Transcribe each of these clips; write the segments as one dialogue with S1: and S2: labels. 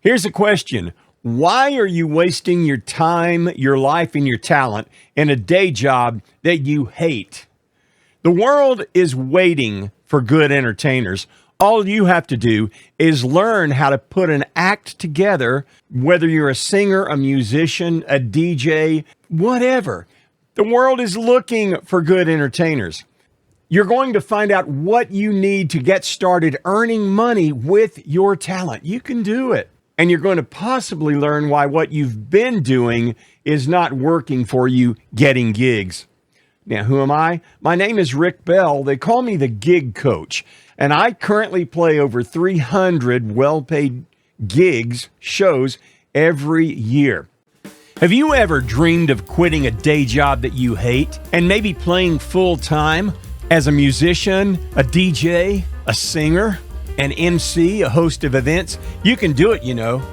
S1: Here's a question. Why are you wasting your time, your life, and your talent in a day job that you hate? The world is waiting for good entertainers. All you have to do is learn how to put an act together, whether you're a singer, a musician, a DJ, whatever. The world is looking for good entertainers. You're going to find out what you need to get started earning money with your talent. You can do it. And you're going to possibly learn why what you've been doing is not working for you getting gigs. Now, who am I? My name is Rick Bell. They call me the Gig Coach. And I currently play over 300 well-paid gigs, shows, every year. Have you ever dreamed of quitting a day job that you hate and maybe playing full-time as a musician, a DJ, a singer, an MC, a host of events? You can do it, you know.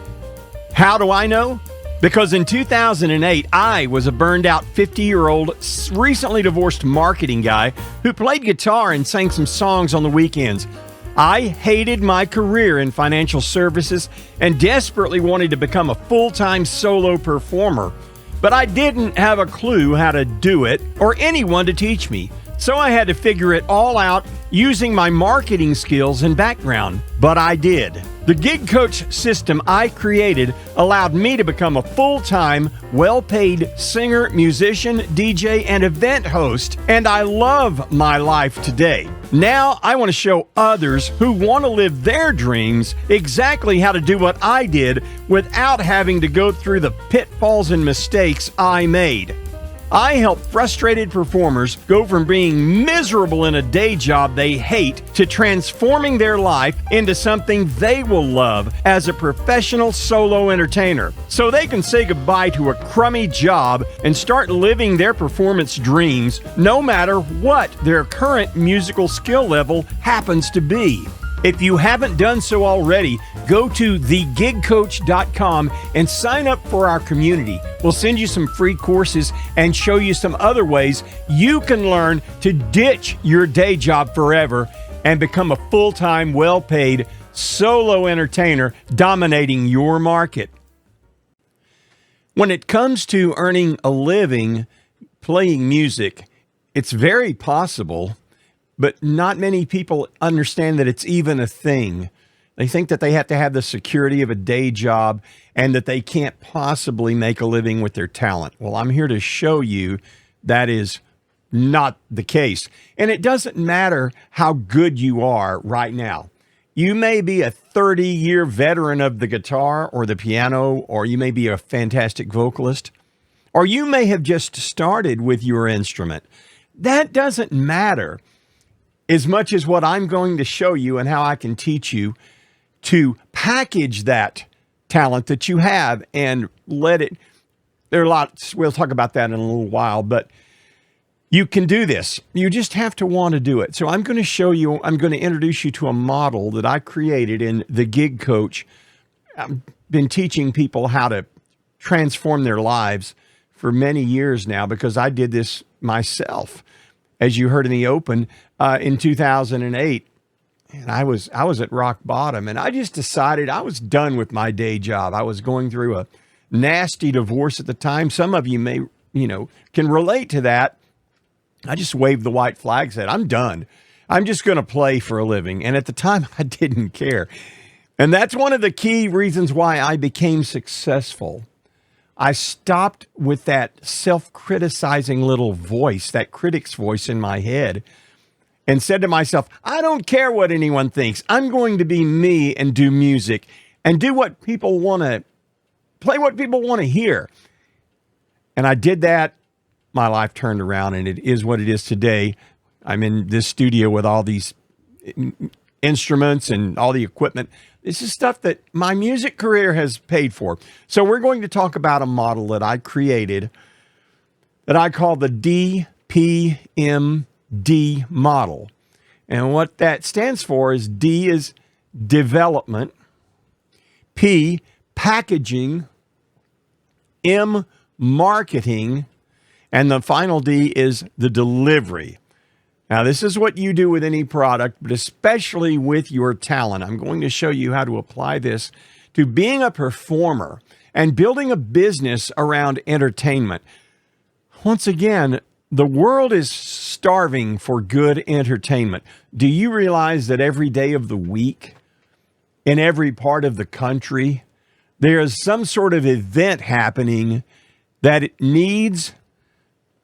S1: How do I know? Because in 2008, I was a burned-out 50-year-old, recently divorced marketing guy who played guitar and sang some songs on the weekends. I hated my career in financial services and desperately wanted to become a full-time solo performer. But I didn't have a clue how to do it or anyone to teach me. So I had to figure it all out using my marketing skills and background. But I did. The Gig Coach system I created allowed me to become a full-time, well-paid singer, musician, DJ, and event host, and I love my life today. Now I want to show others who want to live their dreams exactly how to do what I did without having to go through the pitfalls and mistakes I made. I help frustrated performers go from being miserable in a day job they hate to transforming their life into something they will love as a professional solo entertainer, so they can say goodbye to a crummy job and start living their performance dreams no matter what their current musical skill level happens to be. If you haven't done so already, go to thegigcoach.com and sign up for our community. We'll send you some free courses and show you some other ways you can learn to ditch your day job forever and become a full-time, well-paid solo entertainer dominating your market. When it comes to earning a living playing music, it's very possible, but not many people understand that it's even a thing. They think that they have to have the security of a day job and that they can't possibly make a living with their talent. Well, I'm here to show you that is not the case. And it doesn't matter how good you are right now. You may be a 30-year veteran of the guitar or the piano, or you may be a fantastic vocalist, or you may have just started with your instrument. That doesn't matter as much as what I'm going to show you and how I can teach you to package that talent that you have and let it, there are lots, we'll talk about that in a little while, but you can do this. You just have to want to do it. So I'm going to show you, I'm going to introduce you to a model that I created in the Gig Coach. I've been teaching people how to transform their lives for many years now because I did this myself. As you heard in the open, in 2008, and I was at rock bottom, and I just decided I was done with my day job. I was going through a nasty divorce at the time. Some of you may, can relate to that. I just waved the white flag, said, I'm done. I'm just going to play for a living. And at the time, I didn't care. And that's one of the key reasons why I became successful. I stopped with that self-criticizing little voice, that critic's voice in my head, and said to myself, I don't care what anyone thinks. I'm going to be me and do music and do what people want to, play what people want to hear. And I did that. My life turned around, and it is what it is today. I'm in this studio with all these instruments and all the equipment. This is stuff that my music career has paid for. So we're going to talk about a model that I created that I call the DPMD model. And what that stands for is D is development, P, packaging, M, marketing, and the final D is the delivery. Now, this is what you do with any product, but especially with your talent. I'm going to show you how to apply this to being a performer and building a business around entertainment. Once again, the world is starving for good entertainment. Do you realize that every day of the week, in every part of the country, there is some sort of event happening that it needs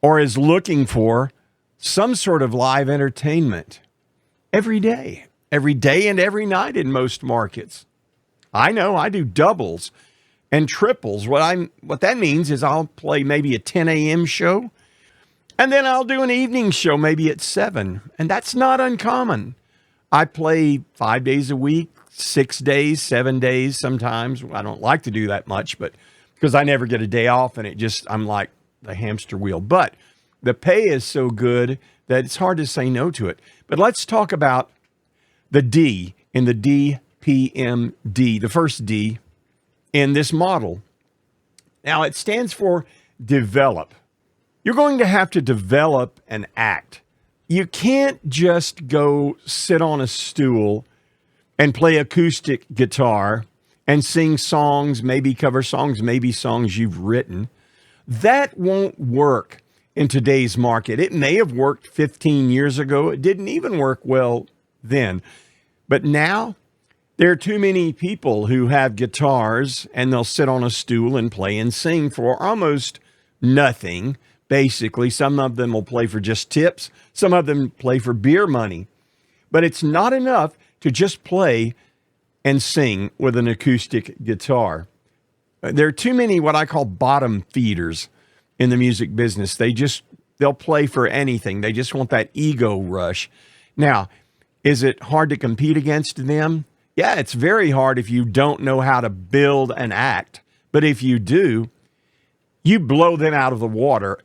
S1: or is looking for some sort of live entertainment every day and every night in most markets. I know I do doubles and triples. What that means is I'll play maybe a 10 a.m. show, and then I'll do an evening show maybe at 7, and that's not uncommon. I play 5 days a week, 6 days, 7 days sometimes. I don't like to do that much, but because I never get a day off, and I'm like the hamster wheel. But the pay is so good that it's hard to say no to it. But let's talk about the D in the DPMD, the first D in this model. Now, it stands for develop. You're going to have to develop an act. You can't just go sit on a stool and play acoustic guitar and sing songs, maybe cover songs, maybe songs you've written. That won't work in today's market. It may have worked 15 years ago. It didn't even work well then. But now, there are too many people who have guitars and they'll sit on a stool and play and sing for almost nothing. Basically, some of them will play for just tips. Some of them play for beer money. But it's not enough to just play and sing with an acoustic guitar. There are too many what I call bottom feeders in the music business. They'll play for anything. They just want that ego rush. Now, is it hard to compete against them? Yeah, it's very hard if you don't know how to build an act. But if you do, you blow them out of the water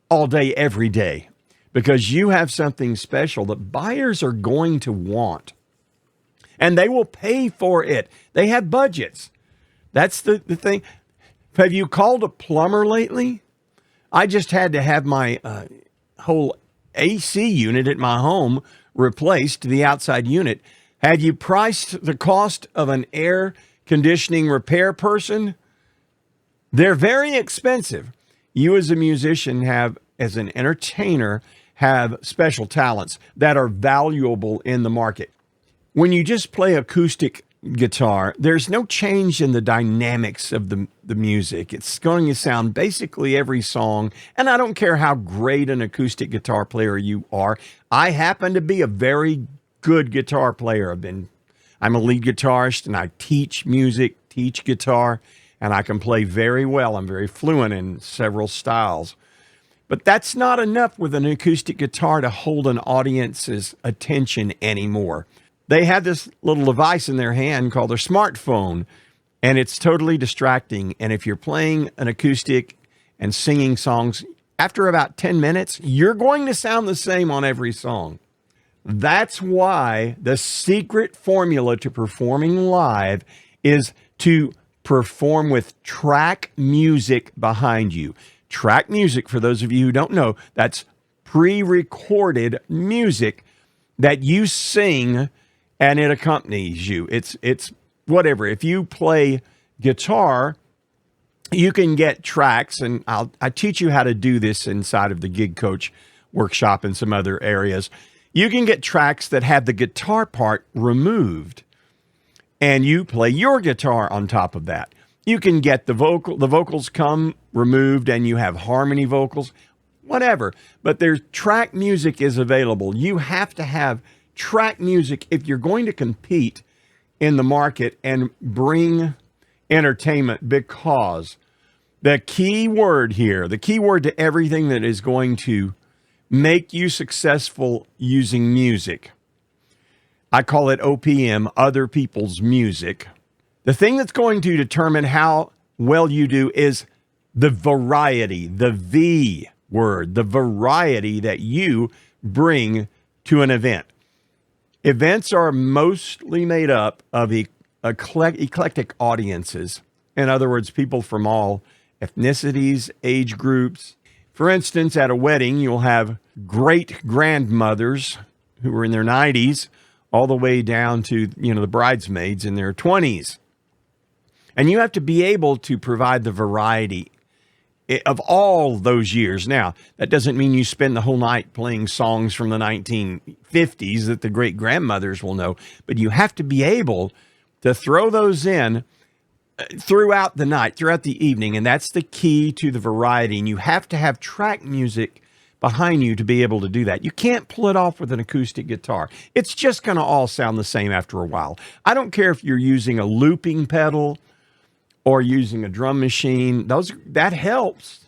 S1: all day, every day, because you have something special that buyers are going to want. And they will pay for it. They have budgets. That's the thing. Have you called a plumber lately? I just had to have my whole AC unit at my home replaced, the outside unit. Have you priced the cost of an air conditioning repair person? They're very expensive. You as a musician as an entertainer, have special talents that are valuable in the market. When you just play acoustic guitar, there's no change in the dynamics of the music. It's going to sound basically every song, and I don't care how great an acoustic guitar player you are. I happen to be a very good guitar player. I'm a lead guitarist, and I teach music, teach guitar, and I can play very well. I'm very fluent in several styles. But that's not enough with an acoustic guitar to hold an audience's attention anymore. They have this little device in their hand called their smartphone, and it's totally distracting. And if you're playing an acoustic and singing songs, after about 10 minutes, you're going to sound the same on every song. That's why the secret formula to performing live is to perform with track music behind you. Track music, for those of you who don't know, that's pre-recorded music that you sing and it accompanies you. It's whatever. If you play guitar, you can get tracks, and I teach you how to do this inside of the Gig Coach workshop and some other areas. You can get tracks that have the guitar part removed, and you play your guitar on top of that. You can get the vocals come removed, and you have harmony vocals, whatever. But there's track music is available. You have to have track music if you're going to compete in the market and bring entertainment, because the key word here, the key word to everything that is going to make you successful using music, I call it OPM, other people's music. The thing that's going to determine how well you do is the variety, the V word, the variety that you bring to an event. Events are mostly made up of eclectic audiences. In other words, people from all ethnicities, age groups. For instance, at a wedding, you'll have great grandmothers who are in their 90s all the way down to, the bridesmaids in their 20s. And you have to be able to provide the variety of all those years. Now, that doesn't mean you spend the whole night playing songs from the 1950s that the great grandmothers will know, but you have to be able to throw those in throughout the night, throughout the evening, and that's the key to the variety. And you have to have track music behind you to be able to do that. You can't pull it off with an acoustic guitar. It's just going to all sound the same after a while. I don't care if you're using a looping pedal or using a drum machine. That helps,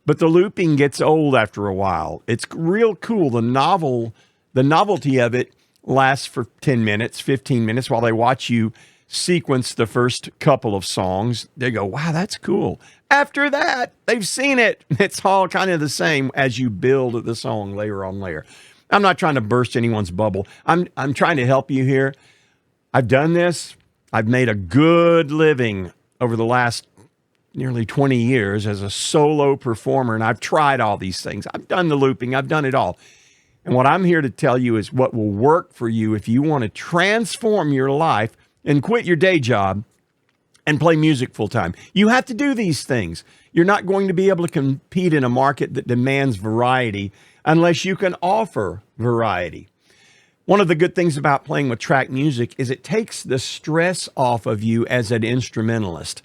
S1: but the looping gets old after a while. It's real cool. The novelty of it lasts for 10 minutes, 15 minutes while they watch you sequence the first couple of songs. They go, wow, that's cool. After that, they've seen it. It's all kind of the same as you build the song layer on layer. I'm not trying to burst anyone's bubble. I'm trying to help you here. I've done this. I've made a good living over the last nearly 20 years as a solo performer, and I've tried all these things. I've done the looping. I've done it all. And what I'm here to tell you is what will work for you if you want to transform your life and quit your day job and play music full time. You have to do these things. You're not going to be able to compete in a market that demands variety unless you can offer variety. One of the good things about playing with track music is it takes the stress off of you as an instrumentalist.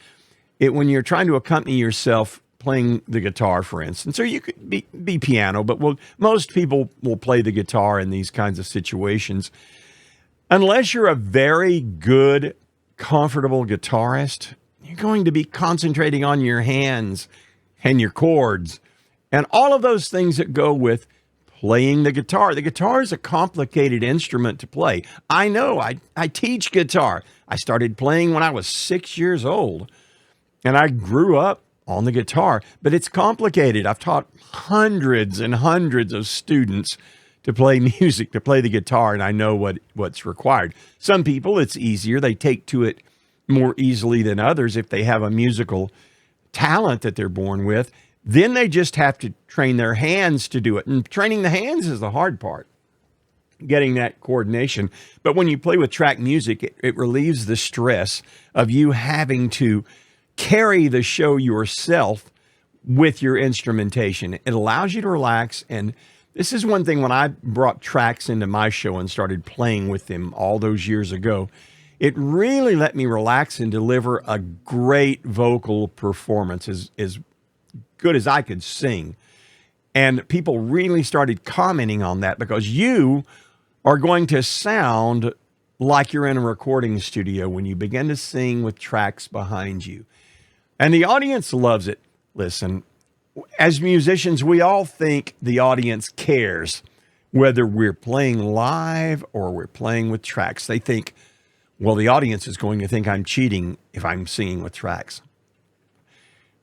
S1: When you're trying to accompany yourself playing the guitar, for instance, or you could be piano, but most people will play the guitar in these kinds of situations. Unless you're a very good, comfortable guitarist, you're going to be concentrating on your hands and your chords and all of those things that go with playing the guitar. The guitar is a complicated instrument to play. I know. I teach guitar. I started playing when I was 6 years old, and I grew up on the guitar, but it's complicated. I've taught hundreds and hundreds of students to play music, to play the guitar, and I know what's required. Some people, it's easier. They take to it more easily than others if they have a musical talent that they're born with. Then they just have to train their hands to do it. And training the hands is the hard part, getting that coordination. But when you play with track music, it relieves the stress of you having to carry the show yourself with your instrumentation. It allows you to relax. And this is one thing when I brought tracks into my show and started playing with them all those years ago, it really let me relax and deliver a great vocal performance, as good as I could sing. And people really started commenting on that because you are going to sound like you're in a recording studio when you begin to sing with tracks behind you. And the audience loves it. Listen, as musicians, we all think the audience cares whether we're playing live or we're playing with tracks. They think, well, the audience is going to think I'm cheating if I'm singing with tracks.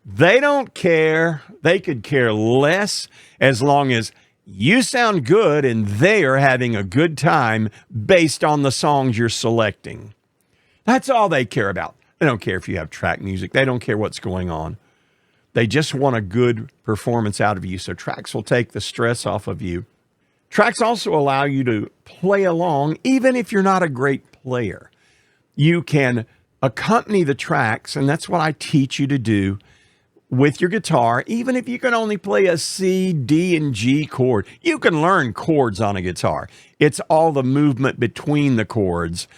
S1: They don't care. They could care less as long as you sound good and they are having a good time based on the songs you're selecting. That's all they care about. They don't care if you have track music. They don't care what's going on. They just want a good performance out of you. So tracks will take the stress off of you. Tracks also allow you to play along even if you're not a great player. You can accompany the tracks, and that's what I teach you to do with your guitar. Even if you can only play a C, D, and G chord, you can learn chords on a guitar. It's all the movement between the chords,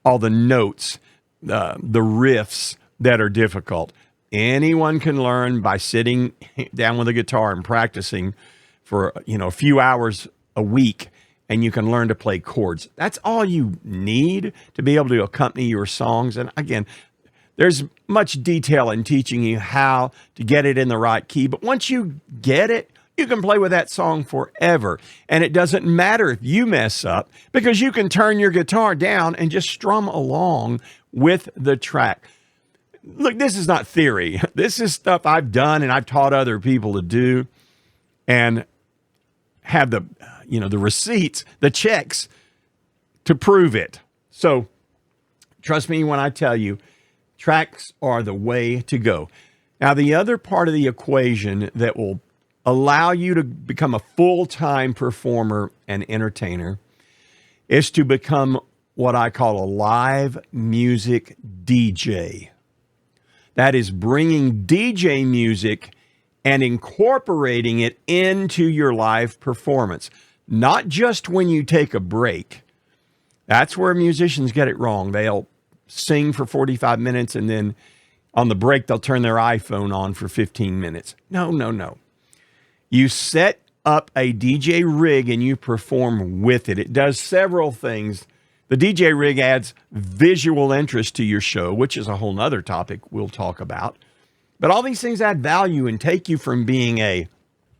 S1: all the notes, the riffs that are difficult. Anyone can learn by sitting down with a guitar and practicing for a few hours a week, and you can learn to play chords. That's all you need to be able to accompany your songs. And again, there's much detail in teaching you how to get it in the right key. But once you get it, you can play with that song forever. And it doesn't matter if you mess up because you can turn your guitar down and just strum along with the track. Look, this is not theory. This is stuff I've done and I've taught other people to do and have the receipts, the checks to prove it. So trust me when I tell you, tracks are the way to go. Now, the other part of the equation that will allow you to become a full-time performer and entertainer is to become what I call a live music DJ. That is bringing DJ music and incorporating it into your live performance, not just when you take a break. That's where musicians get it wrong. They'll sing for 45 minutes and then on the break, they'll turn their iPhone on for 15 minutes. No, no, no. You set up a DJ rig and you perform with it. It does several things. The DJ rig adds visual interest to your show, which is a whole nother topic we'll talk about. But all these things add value and take you from being a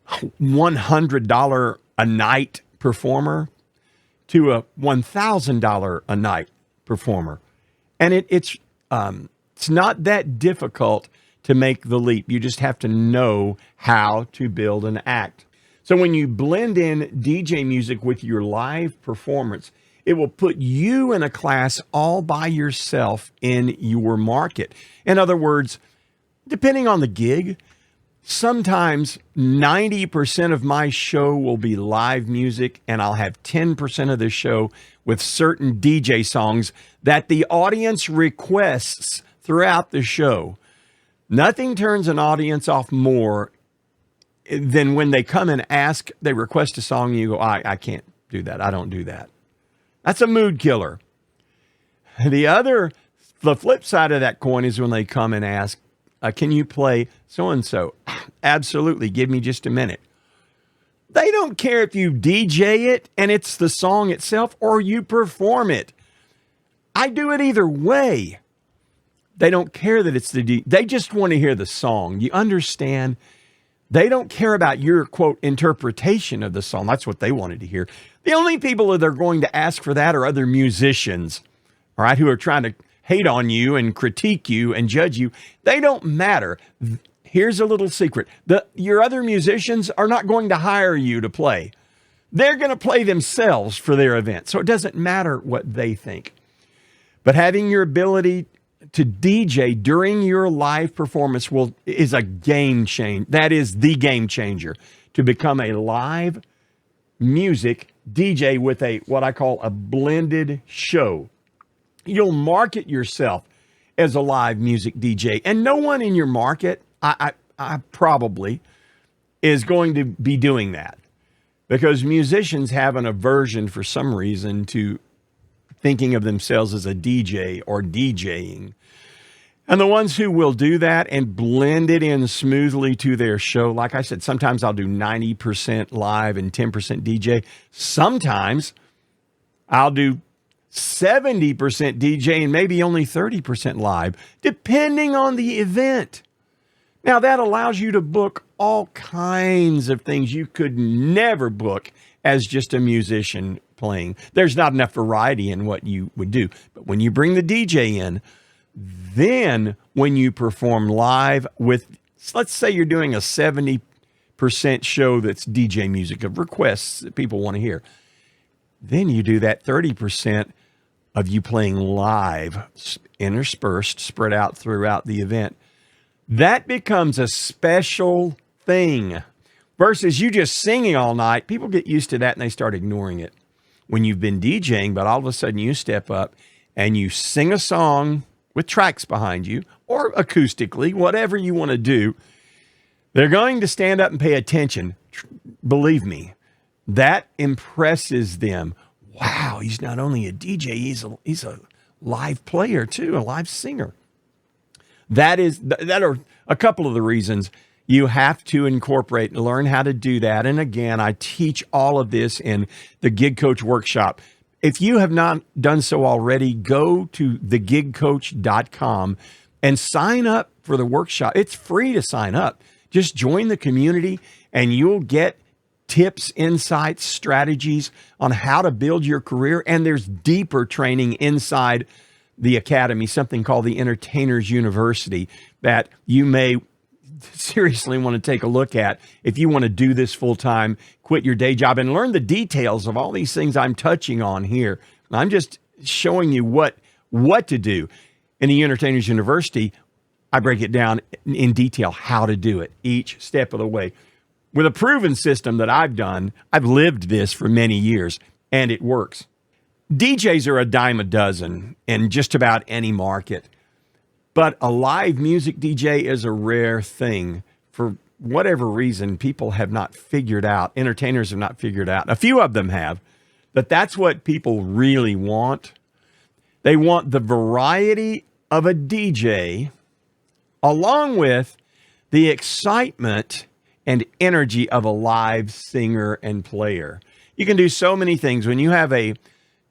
S1: $100 a night performer to a $1,000 a night performer. And it's not that difficult to make the leap. You just have to know how to build an act. So when you blend in DJ music with your live performance, it will put you in a class all by yourself in your market. In other words, depending on the gig, sometimes 90% of my show will be live music, and I'll have 10% of the show with certain DJ songs that the audience requests throughout the show. Nothing turns an audience off more than when they come and ask, they request a song, and you go, I can't do that. I don't do that. That's a mood killer. The flip side of that coin is when they come and ask, can you play so-and-so? Absolutely. Give me just a minute. They don't care if you DJ it and it's the song itself or you perform it. I do it either way. They don't care that it's they just want to hear the song. You understand? They don't care about your, quote, interpretation of the song. That's what they wanted to hear. The only people that are going to ask for that are other musicians, all right, who are trying to hate on you and critique you and judge you. They don't matter. Here's a little secret. Your other musicians are not going to hire you to play. They're going to play themselves for their event. So it doesn't matter what they think. But having your ability to DJ during your live performance is a game changer. That is the game changer to become a live music DJ with what I call a blended show. You'll market yourself as a live music DJ, and no one in your market, I probably, is going to be doing that, because musicians have an aversion for some reason to thinking of themselves as a DJ or DJing. And the ones who will do that and blend it in smoothly to their show, like I said, sometimes I'll do 90% live and 10% DJ. Sometimes I'll do 70% DJ and maybe only 30% live, depending on the event. Now, that allows you to book all kinds of things you could never book as just a musician playing. There's not enough variety in what you would do. But when you bring the DJ in, then when you perform live with, let's say you're doing a 70% show that's DJ music of requests that people want to hear, then you do that 30% of you playing live, interspersed, spread out throughout the event. That becomes a special thing versus you just singing all night. People get used to that and they start ignoring it when you've been DJing, but all of a sudden you step up and you sing a song with tracks behind you or acoustically, whatever you want to do. They're going to stand up and pay attention. Believe me, that impresses them. Wow, he's not only a DJ, he's a live player too, a live singer. That are a couple of the reasons you have to incorporate and learn how to do that. And again, I teach all of this in the Gig Coach Workshop. If you have not done so already, go to thegigcoach.com and sign up for the workshop. It's free to sign up. Just join the community and you'll get tips, insights, strategies on how to build your career. And there's deeper training inside the academy, something called the Entertainers University, that you may seriously want to take a look at if you want to do this full time, quit your day job, and learn the details of all these things I'm touching on here. I'm just showing you what to do. In the Entertainers University, I break it down in detail how to do it each step of the way. With a proven system that I've done, I've lived this for many years, and it works. DJs are a dime a dozen in just about any market. But a live music DJ is a rare thing. For whatever reason, people have not figured out, entertainers have not figured out, a few of them have, but that's what people really want. They want the variety of a DJ along with the excitement and energy of a live singer and player. You can do so many things. When you have a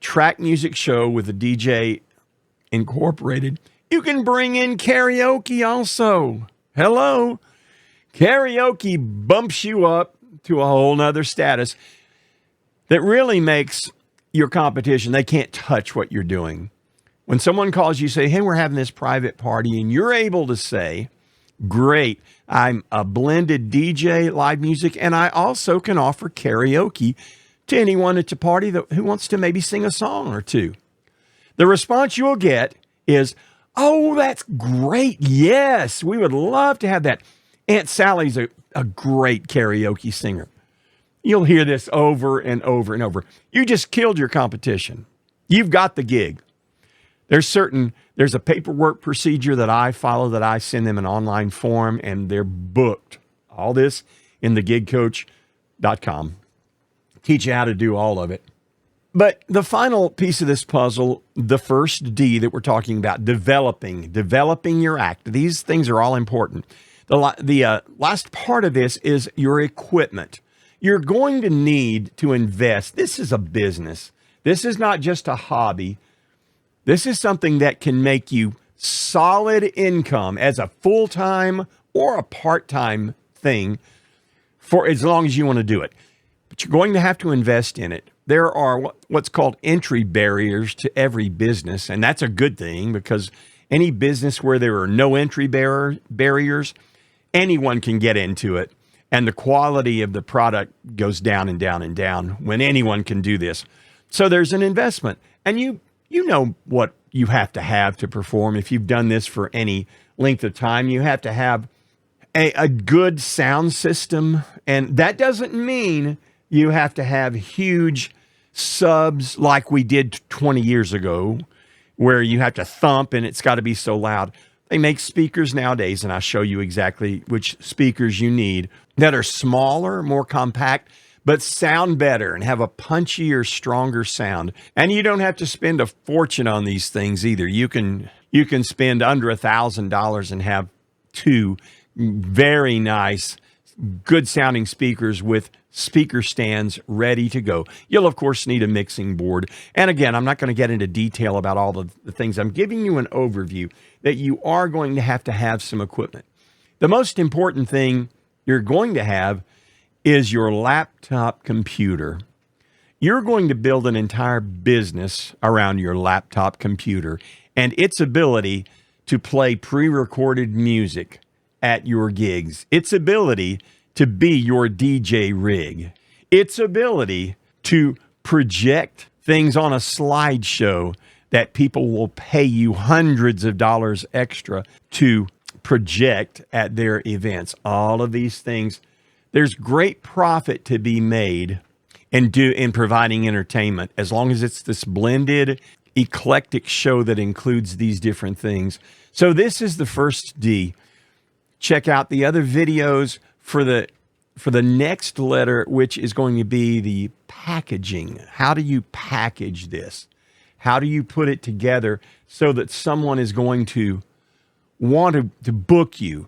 S1: track music show with a DJ incorporated, you can bring in karaoke also. Hello. Karaoke bumps you up to a whole nother status that really makes your competition, they can't touch what you're doing. When someone calls you, say, hey, we're having this private party, and you're able to say, great, I'm a blended DJ, live music, and I also can offer karaoke to anyone at the party who wants to maybe sing a song or two. The response you'll get is, oh, that's great. Yes, we would love to have that. Aunt Sally's a great karaoke singer. You'll hear this over and over and over. You just killed your competition. You've got the gig. There's a paperwork procedure that I follow, that I send them an online form, and they're booked. All this in thegigcoach.com. Teach you how to do all of it. But the final piece of this puzzle, the first D that we're talking about, developing your act. These things are all important. The last part of this is your equipment. You're going to need to invest. This is a business. This is not just a hobby. This is something that can make you solid income as a full-time or a part-time thing for as long as you want to do it. But you're going to have to invest in it. There are what's called entry barriers to every business, and that's a good thing, because any business where there are no entry barriers, anyone can get into it, and the quality of the product goes down and down and down when anyone can do this. So there's an investment, and you know what you have to perform. If you've done this for any length of time, you have to have a good sound system. And that doesn't mean you have to have huge subs like we did 20 years ago, where you have to thump and it's got to be so loud. They make speakers nowadays, and I'll show you exactly which speakers you need, that are smaller, more compact, but sound better and have a punchier, stronger sound. And you don't have to spend a fortune on these things either. You can spend under $1,000 and have two very nice, good sounding speakers with speaker stands ready to go. You'll, of course, need a mixing board. And again, I'm not going to get into detail about all the things. I'm giving you an overview that you are going to have some equipment. The most important thing you're going to have is your laptop computer. You're going to build an entire business around your laptop computer and its ability to play pre-recorded music at your gigs, its ability to be your DJ rig, its ability to project things on a slideshow that people will pay you hundreds of dollars extra to project at their events. All of these things. There's great profit to be made in providing entertainment, as long as it's this blended, eclectic show that includes these different things. So this is the first D. Check out the other videos for the next letter, which is going to be the packaging. How do you package this? How do you put it together so that someone is going to want to book you?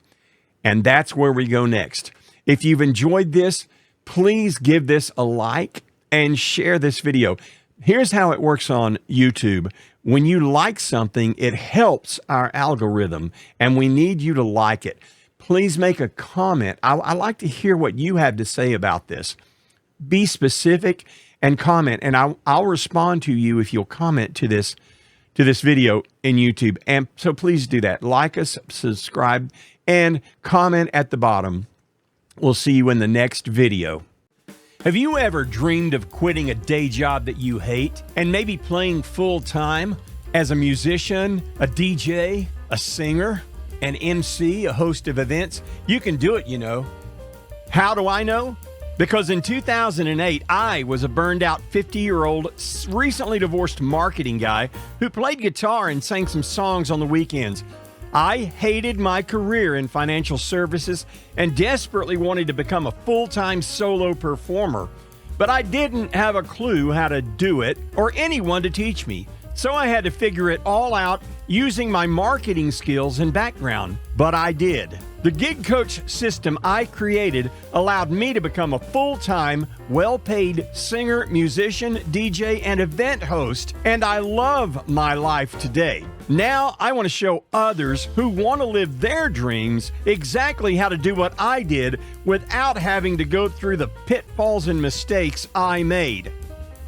S1: And that's where we go next. If you've enjoyed this, please give this a like and share this video. Here's how it works on YouTube. When you like something, it helps our algorithm, and we need you to like it. Please make a comment. I like to hear what you have to say about this. Be specific and comment, and I'll respond to you if you'll comment to this video in YouTube. And so please do that. Like us, subscribe, and comment at the bottom. We'll see you in the next video. Have you ever dreamed of quitting a day job that you hate and maybe playing full time as a musician, a DJ, a singer, an MC, a host of events? You can do it, you know. How do I know? Because in 2008, I was a burned out 50-year-old, recently divorced marketing guy who played guitar and sang some songs on the weekends. I hated my career in financial services and desperately wanted to become a full-time solo performer, but I didn't have a clue how to do it or anyone to teach me. So I had to figure it all out using my marketing skills and background, but I did. The gig coach system I created allowed me to become a full-time, well-paid singer, musician, DJ, and event host, and I love my life today. Now I want to show others who want to live their dreams exactly how to do what I did without having to go through the pitfalls and mistakes I made.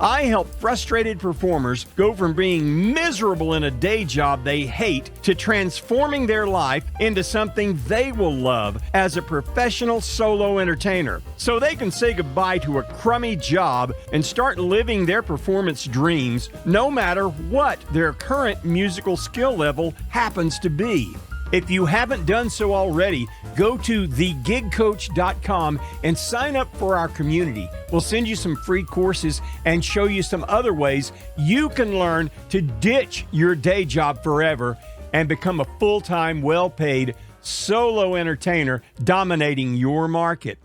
S1: I help frustrated performers go from being miserable in a day job they hate to transforming their life into something they will love as a professional solo entertainer, so they can say goodbye to a crummy job and start living their performance dreams no matter what their current musical skill level happens to be. If you haven't done so already, go to thegigcoach.com and sign up for our community. We'll send you some free courses and show you some other ways you can learn to ditch your day job forever and become a full-time, well-paid solo entertainer dominating your market.